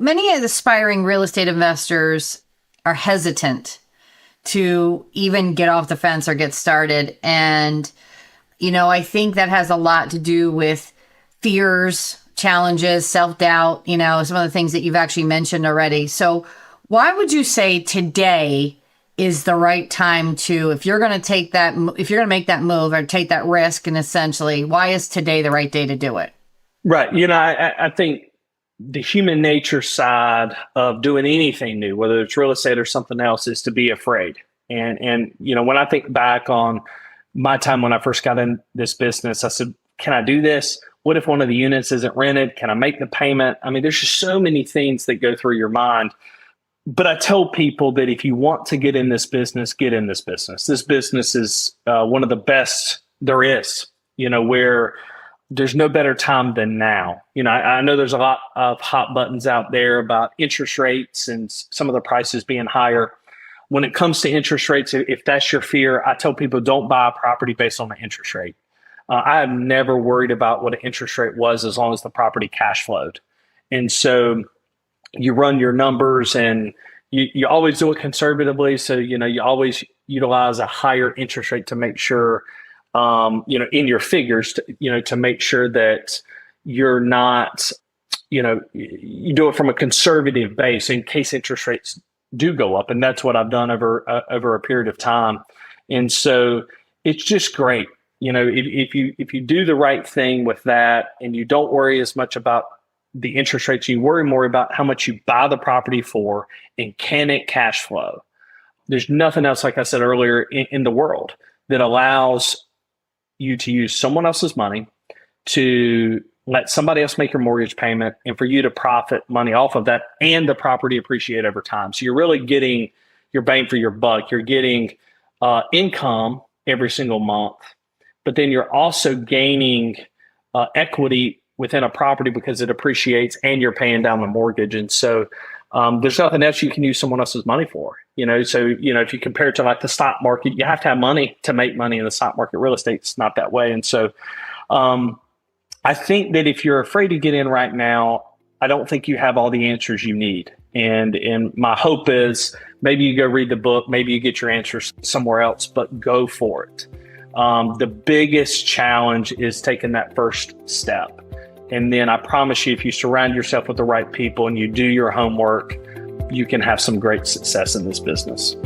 Many of the aspiring real estate investors are hesitant to even get off the fence or get started. And, I think that has a lot to do with fears, challenges, self-doubt, some of the things that you've actually mentioned already. So why would you say today is the right time if you're going to make that move or take that risk, and essentially, why is today the right day to do it? Right. I think the human nature side of doing anything new, whether it's real estate or something else, is to be afraid. And when I think back on my time when I first got in this business, I said, can I do this? What if one of the units isn't rented? Can I make the payment? I mean, there's just so many things that go through your mind. But I tell people that if you want to get in this business, get in this business. This business is one of the best there is, where there's no better time than now. I know there's a lot of hot buttons out there about interest rates and some of the prices being higher. When it comes to interest rates, if that's your fear, I tell people don't buy a property based on the interest rate. I have never worried about what an interest rate was as long as the property cash flowed. And so you run your numbers and you always do it conservatively. So, you always utilize a higher interest rate to make sure, in your figures, to make sure that you're not, you do it from a conservative base in case interest rates do go up. And that's what I've done over a period of time. And so it's just great. If you do the right thing with that and you don't worry as much about the interest rates, you worry more about how much you buy the property for and can it cash flow. There's nothing else, like I said earlier, in the world that allows you to use someone else's money to let somebody else make your mortgage payment and for you to profit money off of that and the property appreciate over time. So you're really getting your bang for your buck. You're getting income every single month, but then you're also gaining equity within a property because it appreciates and you're paying down the mortgage. And so there's nothing else you can use someone else's money for, So, if you compare it to like the stock market, you have to have money to make money in the stock market. Real estate's not that way. And so I think that if you're afraid to get in right now, I don't think you have all the answers you need. And my hope is maybe you go read the book, maybe you get your answers somewhere else, but go for it. The biggest challenge is taking that first step. And then I promise you, if you surround yourself with the right people and you do your homework, you can have some great success in this business.